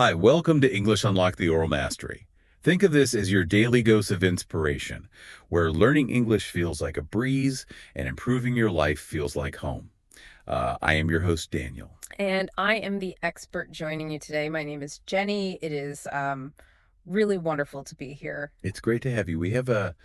Hi, welcome to English Unlock the Oral Mastery. Think of this as your daily dose of inspiration, where learning English feels like a breeze and improving your life feels like home. I am your host, Daniel. And I am the expert joining you today. My name is Jenny. It is really wonderful to be here. It's great to have you. We have a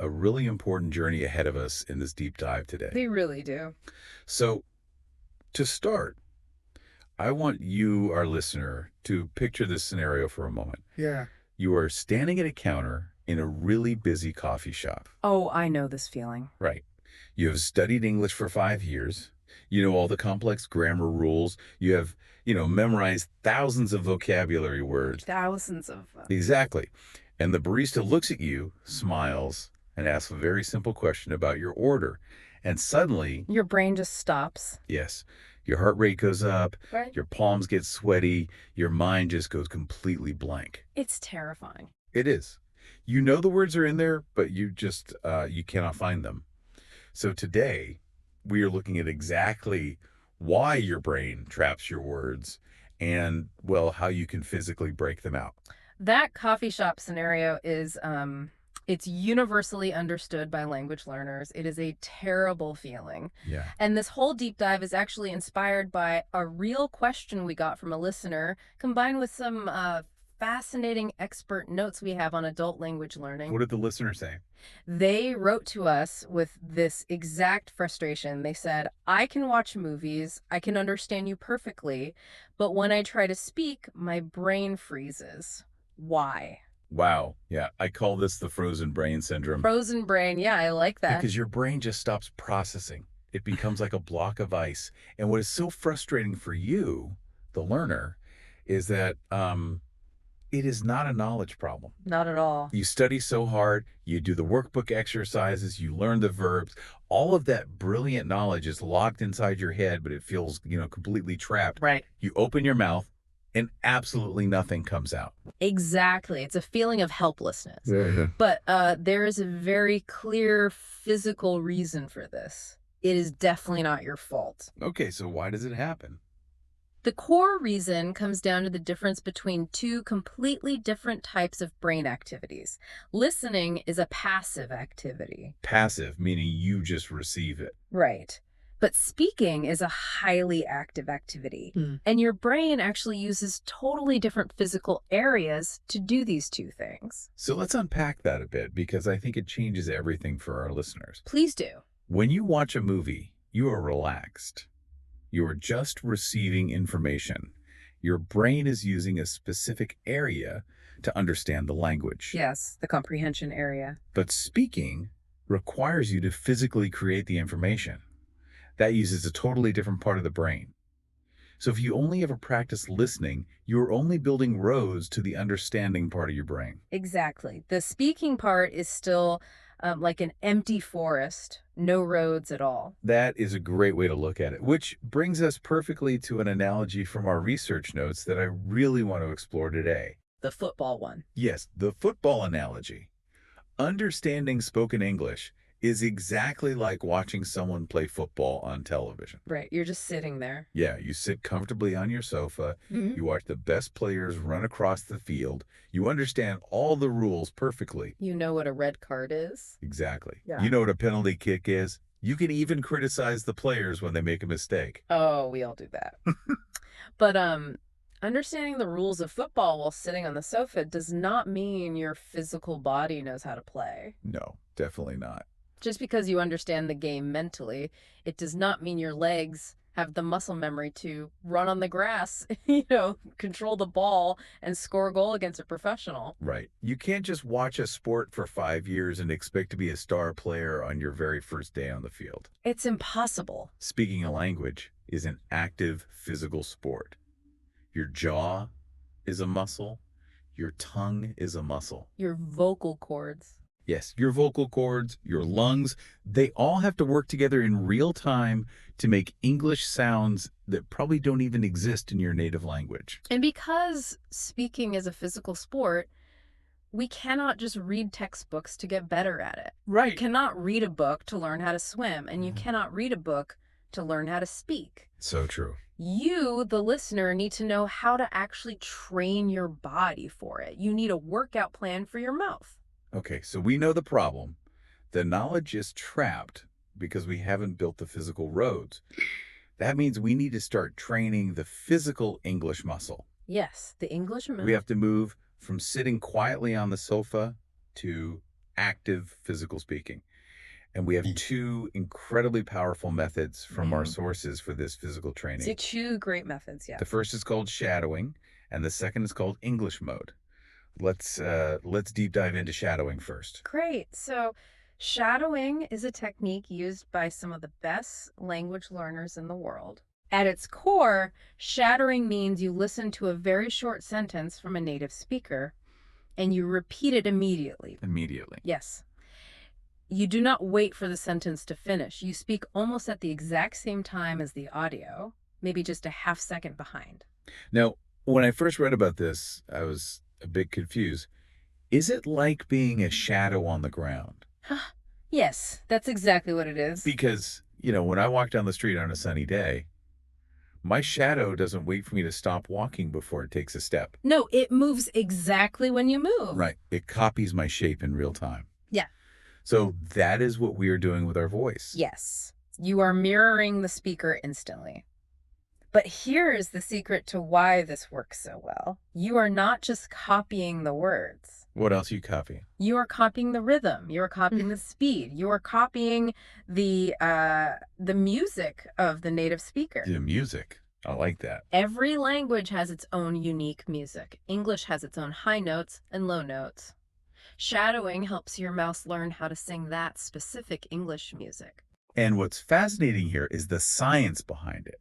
really important journey ahead of us in this deep dive today. We really do. So, to start, I want you, our listener, to picture this scenario for a moment. Yeah. You are standing at a counter in a really busy coffee shop. Oh, I know this feeling. Right. You have studied English for 5 years. You know all the complex grammar rules. You have, memorized thousands of vocabulary words. Thousands of them. Exactly. And the barista looks at you, smiles, and asks a very simple question about your order. And suddenly, Your brain just stops. yes, your heart rate goes up, Right. your palms get sweaty, your mind just goes completely blank. It's terrifying. It is. You know the words are in there, but you cannot find them. So today, we are looking at exactly why your brain traps your words and, well, how you can physically break them out. That coffee shop scenario is it's universally understood by language learners. It is a terrible feeling. Yeah. And this whole deep dive is actually inspired by a real question we got from a listener, combined with some fascinating expert notes we have on adult language learning. What did the listener say? They wrote to us with this exact frustration. They said, I can watch movies, I can understand you perfectly, but when I try to speak, my brain freezes. Why? Wow. Yeah, I call this the frozen brain syndrome Frozen brain. Yeah, I like that. because your brain just stops processing. It becomes like a block of ice. And what is so frustrating for you, the learner, is that it is not a knowledge problem. Not at all. You study so hard, you do the workbook exercises, you learn the verbs. All of that brilliant knowledge is locked inside your head, but it feels, completely trapped. Right. You open your mouth and absolutely nothing comes out. Exactly. It's a feeling of helplessness. Yeah. But there is a very clear physical reason for this. It is definitely not your fault. Okay, so why does it happen? The core reason comes down to the difference between two completely different types of brain activities. Listening is a passive activity. Passive, meaning you just receive it. Right. But speaking is a highly active activity. And your brain actually uses totally different physical areas to do these two things. So let's unpack that a bit because I think it changes everything for our listeners. Please do. When you watch a movie, you are relaxed. You are just receiving information. Your brain is using a specific area to understand the language. Yes, the comprehension area. But speaking requires you to physically create the information. That uses a totally different part of the brain. So if you only ever practice listening, you're only building roads to the understanding part of your brain. Exactly. The speaking part is still like an empty forest, no roads at all. That is a great way to look at it, which brings us perfectly to an analogy from our research notes that I really want to explore today. The football one. Yes, the football analogy. Understanding spoken English is exactly like watching someone play football on television. Right. You're just sitting there. Yeah, you sit comfortably on your sofa, you watch the best players run across the field, you understand all the rules perfectly. You know what a red card is? Exactly. Yeah. You know what a penalty kick is? You can even criticize the players when they make a mistake. Oh, we all do that. But understanding the rules of football while sitting on the sofa does not mean your physical body knows how to play. No, definitely not. Just because you understand the game mentally, it does not mean your legs have the muscle memory to run on the grass, control the ball and score a goal against a professional. Right. You can't just watch a sport for 5 years and expect to be a star player on your very first day on the field. It's impossible. Speaking a language is an active physical sport. Your jaw is a muscle. Your tongue is a muscle. Your vocal cords. Yes, your vocal cords, your lungs, they all have to work together in real time to make English sounds that probably don't even exist in your native language. And because speaking is a physical sport, we cannot just read textbooks to get better at it. Right. You cannot read a book to learn how to swim, and you cannot read a book to learn how to speak. So true. You, the listener, need to know how to actually train your body for it. You need a workout plan for your mouth. Okay, so we know the problem. The knowledge is trapped because we haven't built the physical roads. That means we need to start training the physical English muscle. Yes, the English We mouth. have to move from sitting quietly on the sofa to active physical speaking. And we have two incredibly powerful methods from our sources for this physical So training. two great methods, yeah. The first is called shadowing, and the second is called English mode. Let's deep dive into shadowing first. Great. So shadowing is a technique used by some of the best language learners in the world. At its core, shadowing means you listen to a very short sentence from a native speaker and you repeat it immediately. Immediately. Yes. You do not wait for the sentence to finish. You speak almost at the exact same time as the audio, maybe just a half second behind. Now, when I first read about this, I was a bit confused. Is it like being a shadow on the ground? Yes, that's exactly what it is. Because, when I walk down the street on a sunny day, my shadow doesn't wait for me to stop walking before it takes a step. No, it moves exactly when you move. Right. It copies my shape in real time. Yeah. So that is what we are doing with our voice. Yes. You are mirroring the speaker instantly. But here is the secret to why this works so well. You are not just copying the words. What else you copy? You are copying the rhythm. You are copying the speed. You are copying the music of the native speaker. The music. I like that. Every language has its own unique music. English has its own high notes and low notes. Shadowing helps your mouse learn how to sing that specific English music. And what's fascinating here is the science behind it.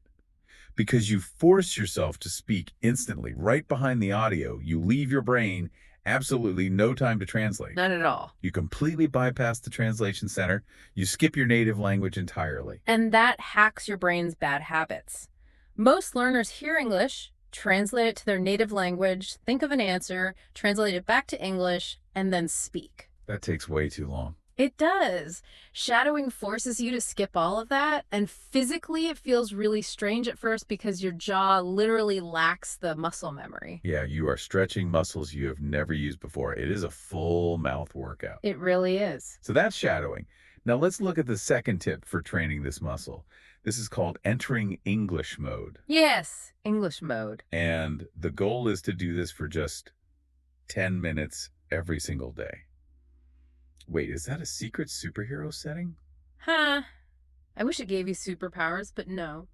Because you force yourself to speak instantly, right behind the audio, you leave your brain absolutely no time to translate. Not at all. You completely bypass the translation center. You skip your native language entirely. And that hacks your brain's bad habits. Most learners hear English, translate it to their native language, think of an answer, translate it back to English, and then speak. That takes way too long. It does. Shadowing forces you to skip all of that, and physically it feels really strange at first because your jaw literally lacks the muscle memory. Yeah, you are stretching muscles you have never used before. It is a full mouth workout. It really is. So that's shadowing. Now let's look at the second tip for training this muscle. This is called entering English mode. Yes, English mode. And the goal is to do this for just 10 minutes every single day. Wait, is that a secret superhero setting? Huh. I wish it gave you superpowers, but no.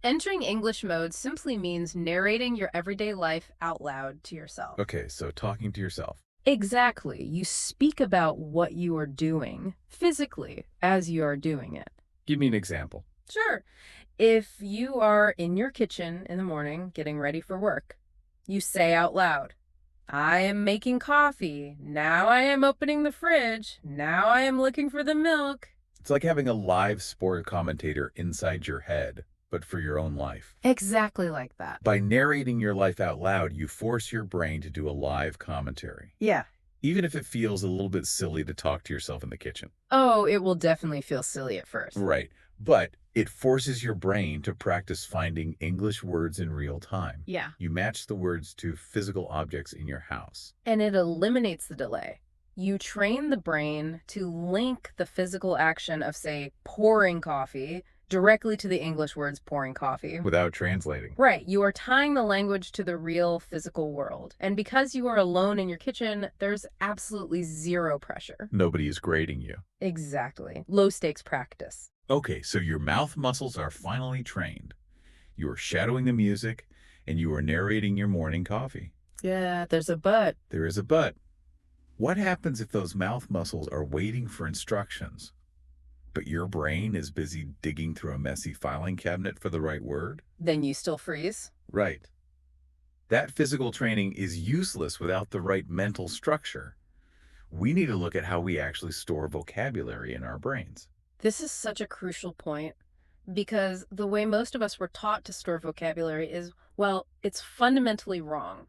Entering English mode simply means narrating your everyday life out loud to yourself. Okay, so talking to yourself. Exactly. You speak about what you are doing physically as you are doing it. Give me an example. Sure. If you are in your kitchen in the morning getting ready for work, you say out loud, I am making coffee. Now I am opening the fridge. Now I am looking for the milk. It's like having a live sport commentator inside your head, but for your own life. Exactly like that. By narrating your life out loud, you force your brain to do a live commentary. Yeah. Even if it feels a little bit silly to talk to yourself in the kitchen. Oh, it will definitely feel silly at first. Right. But it forces your brain to practice finding English words in real time. Yeah. You match the words to physical objects in your house. And it eliminates the delay. You train the brain to link the physical action of, say, pouring coffee directly to the English words pouring coffee. Without translating. Right. You are tying the language to the real physical world. And because you are alone in your kitchen, there's absolutely zero pressure. Nobody is grading you. Exactly. Low stakes practice. Okay, so your mouth muscles are finally trained. You are shadowing the music, and you are narrating your morning coffee. Yeah, there's a but. There is a but. What happens if those mouth muscles are waiting for instructions, but your brain is busy digging through a messy filing cabinet for the right word? Then you still freeze. Right. That physical training is useless without the right mental structure. We need to look at how we actually store vocabulary in our brains. This is such a crucial point because the way most of us were taught to store vocabulary is, well, it's fundamentally wrong.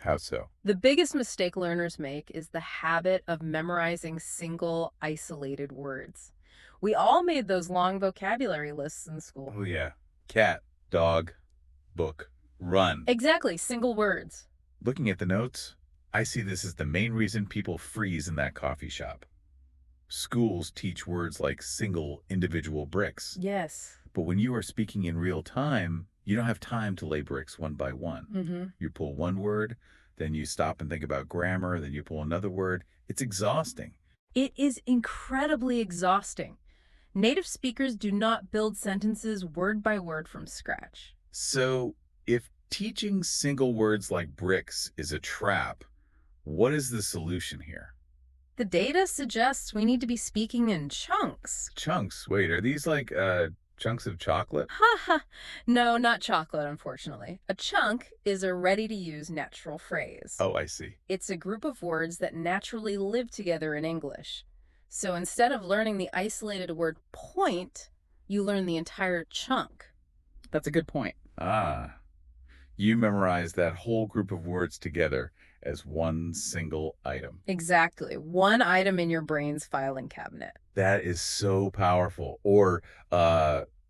How so? The biggest mistake learners make is the habit of memorizing single, isolated words. We all made those long vocabulary lists in school. Oh, yeah. Cat, dog, book, run. Exactly, single words. Looking at the notes, I see this as the main reason people freeze in that coffee shop. Schools teach words like single individual bricks. Yes. But when you are speaking in real time, you don't have time to lay bricks one by one. Mm-hmm. You pull one word, then you stop and think about grammar, then you pull another word. It's exhausting. It is incredibly exhausting. Native speakers do not build sentences word by word from scratch. So, if teaching single words like bricks is a trap, what is the solution here? The data suggests we need to be speaking in chunks. Chunks. Wait, are these like chunks of chocolate? Ha ha. No, not chocolate, unfortunately. A chunk is a ready-to-use natural phrase. Oh, I see. It's a group of words that naturally live together in English. So instead of learning the isolated word point, you learn the entire chunk. That's a good point. Ah, you memorize that whole group of words together as one single item. Exactly. One item in your brain's filing cabinet. That is so powerful. Or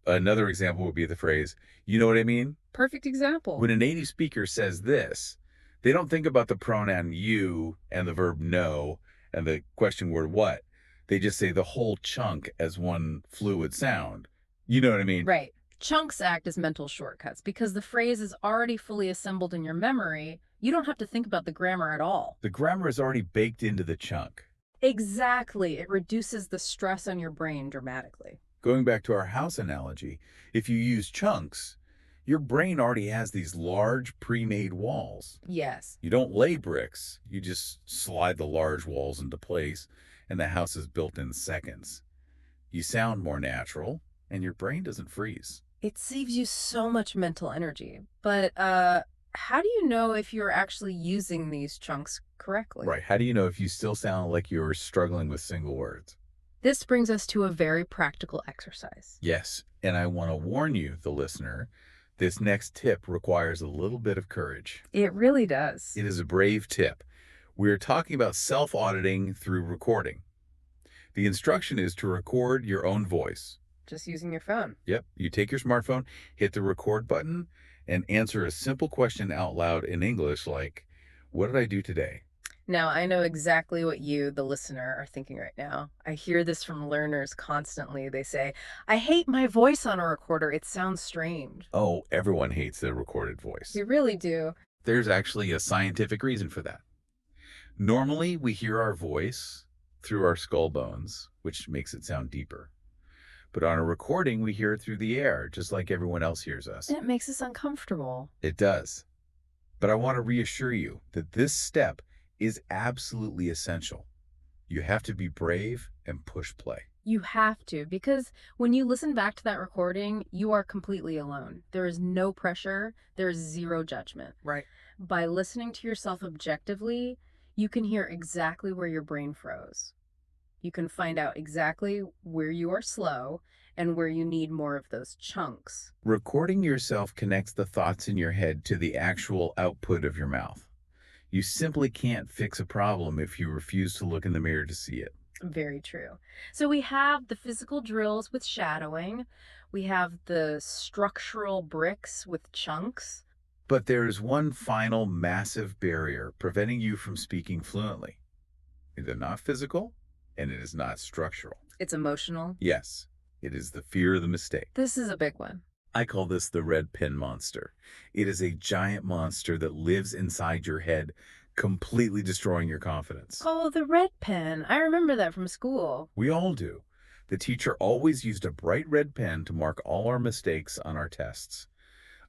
another example would be the phrase, you know what I mean? Perfect example. When a native speaker says this, they don't think about the pronoun you and the verb know and the question word what. They just say the whole chunk as one fluid sound. You know what I mean? Right. Chunks act as mental shortcuts because the phrase is already fully assembled in your memory. You don't have to think about the grammar at all. The grammar is already baked into the chunk. Exactly. It reduces the stress on your brain dramatically. Going back to our house analogy, if you use chunks, your brain already has these large pre-made walls. Yes. You don't lay bricks, you just slide the large walls into place, and the house is built in seconds. You sound more natural, and your brain doesn't freeze. It saves you so much mental energy. But how do you know if you're actually using these chunks correctly? Right. How do you know if you still sound like you're struggling with single words? This brings us to a very practical exercise. Yes, and I want to warn you, the listener, this next tip requires a little bit of courage. It really does. It is a brave tip. We're talking about self-auditing through recording. The instruction is to record your own voice. Just using your phone. Yep. You take your smartphone, hit the record button, and answer a simple question out loud in English like, what did I do today? Now, I know exactly what you, the listener, are thinking right now. I hear this from learners constantly. They say, I hate my voice on a recorder. It sounds strange. Oh, everyone hates their recorded voice. You really do. There's actually a scientific reason for that. Normally, we hear our voice through our skull bones, which makes it sound deeper. But on a recording, we hear it through the air, just like everyone else hears us. And it makes us uncomfortable. It does. But I want to reassure you that this step is absolutely essential. You have to be brave and push play. You have to, because when you listen back to that recording, you are completely alone. There is no pressure. There is zero judgment. Right. By listening to yourself objectively, you can hear exactly where your brain froze. You can find out exactly where you are slow and where you need more of those chunks. Recording yourself connects the thoughts in your head to the actual output of your mouth. You simply can't fix a problem if you refuse to look in the mirror to see it. Very true. So we have the physical drills with shadowing. We have the structural bricks with chunks. But there is one final massive barrier preventing you from speaking fluently. It is not physical, and it is not structural. It's emotional. Yes, it is the fear of the mistake. This is a big one. I call this the red pen monster. It is a giant monster that lives inside your head, completely destroying your confidence. Oh, the red pen. I remember that from school. We all do. The teacher always used a bright red pen to mark all our mistakes on our tests.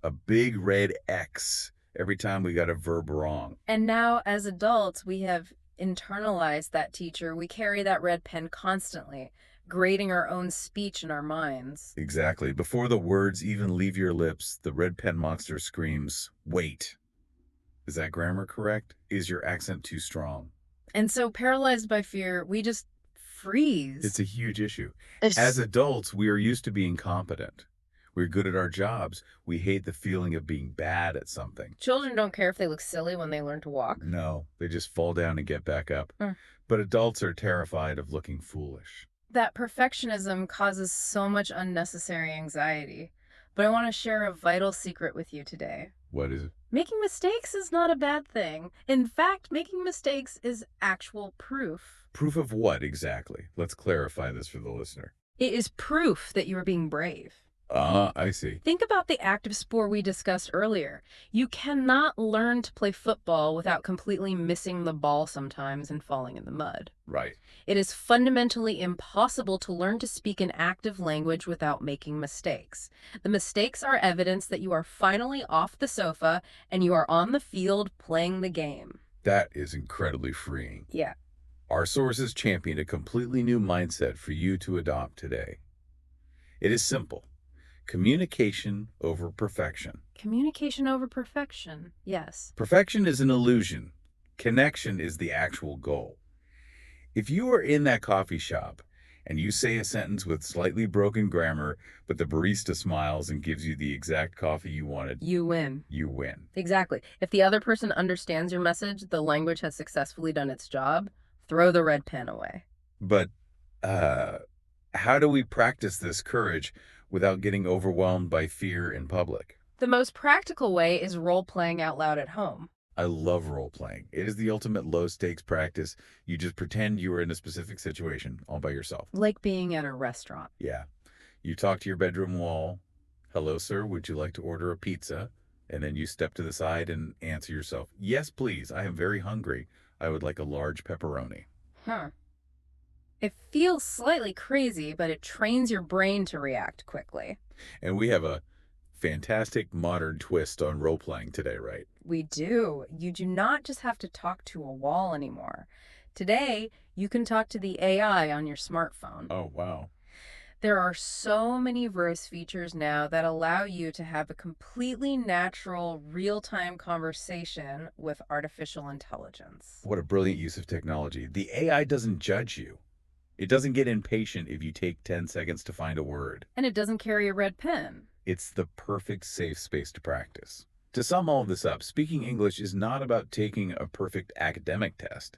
A big red X every time we got a verb wrong. And now, as adults, we have internalized that teacher. We carry that red pen constantly, grading our own speech in our minds. Exactly. Before the words even leave your lips, the red pen monster screams, wait. Is that grammar correct? Is your accent too strong? And so, paralyzed by fear, we just freeze. It's a huge issue. As adults, we are used to being competent. We're good at our jobs. We hate the feeling of being bad at something. Children don't care if they look silly when they learn to walk. No, they just fall down and get back up. Mm. But adults are terrified of looking foolish. That perfectionism causes so much unnecessary anxiety. But I want to share a vital secret with you today. What is it? Making mistakes is not a bad thing. In fact, making mistakes is actual proof. Proof of what exactly? Let's clarify this for the listener. It is proof that you are being brave. I see. Think about the active sport we discussed earlier. You cannot learn to play football without completely missing the ball sometimes and falling in the mud. Right. It is fundamentally impossible to learn to speak an active language without making mistakes. The mistakes are evidence that you are finally off the sofa and you are on the field playing the game. That is incredibly freeing. Yeah. Our sources champion a completely new mindset for you to adopt today. It is simple. Communication over perfection. Communication over perfection. Yes. Perfection is an illusion. Connection is the actual goal. If you are in that coffee shop and you say a sentence with slightly broken grammar, but the barista smiles and gives you the exact coffee you wanted, You win. you win. Exactly. If the other person understands your message, the language has successfully done its job, throw the red pen away. But uh, how do we practice this courage without getting overwhelmed by fear in public? The most practical way is role playing out loud at home. I love role playing. It is the ultimate low stakes practice. You just pretend you are in a specific situation all by yourself. Like being at a restaurant. Yeah. You talk to your bedroom wall. Hello, sir. Would you like to order a pizza? And then you step to the side and answer yourself, yes, please. I am very hungry. I would like a large pepperoni. Huh. It feels slightly crazy, but it trains your brain to react quickly. And we have a fantastic modern twist on role playing today, right? We do. You do not just have to talk to a wall anymore. Today, you can talk to the AI on your smartphone. Oh, wow. There are so many voice features now that allow you to have a completely natural, real-time conversation with artificial intelligence. What a brilliant use of technology. The AI doesn't judge you. It doesn't get impatient if you take 10 seconds to find a word. And it doesn't carry a red pen. It's the perfect safe space to practice. To sum all of this up, speaking English is not about taking a perfect academic test.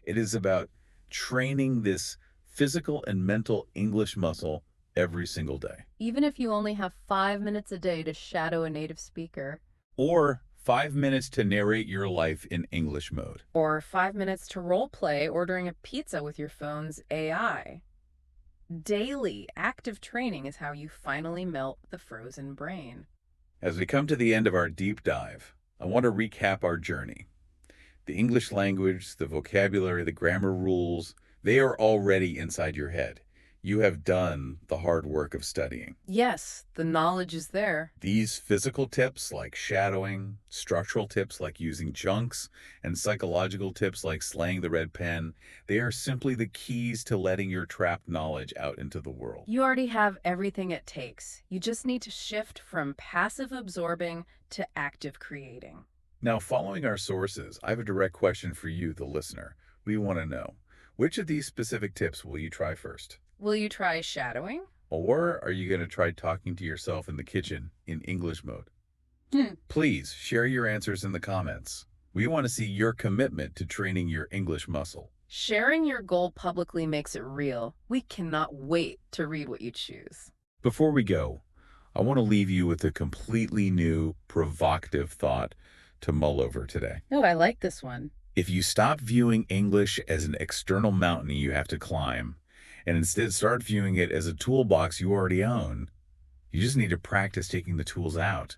It is about training this physical and mental English muscle every single day. Even if you only have 5 minutes a day to shadow a native speaker, Or 5 minutes to narrate your life in English mode. or 5 minutes to role play ordering a pizza with your phone's AI. Daily active training is how you finally melt the frozen brain. As we come to the end of our deep dive, I want to recap our journey. The English language, the vocabulary, the grammar rules, they are already inside your head. You have done the hard work of studying. Yes, the knowledge is there. These physical tips like shadowing, structural tips like using chunks, and psychological tips like slaying the red pen, they are simply the keys to letting your trapped knowledge out into the world. You already have everything it takes. You just need to shift from passive absorbing to active creating. Now, following our sources, I have a direct question for you, the listener. We want to know, which of these specific tips will you try first? Will you try shadowing? Or are you going to try talking to yourself in the kitchen in English mode? Please share your answers in the comments. We want to see your commitment to training your English muscle. Sharing your goal publicly makes it real. We cannot wait to read what you choose. Before we go, I want to leave you with a completely new, provocative thought to mull over today. Oh, I like this one. If you stop viewing English as an external mountain you have to climb, and instead start viewing it as a toolbox you already own, you just need to practice taking the tools out.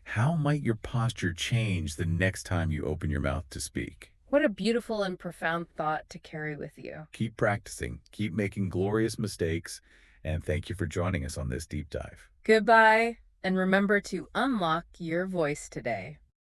How might your posture change the next time you open your mouth to speak? What a beautiful and profound thought to carry with you. Keep practicing, keep making glorious mistakes, and thank you for joining us on this deep dive. Goodbye, and remember to unlock your voice today.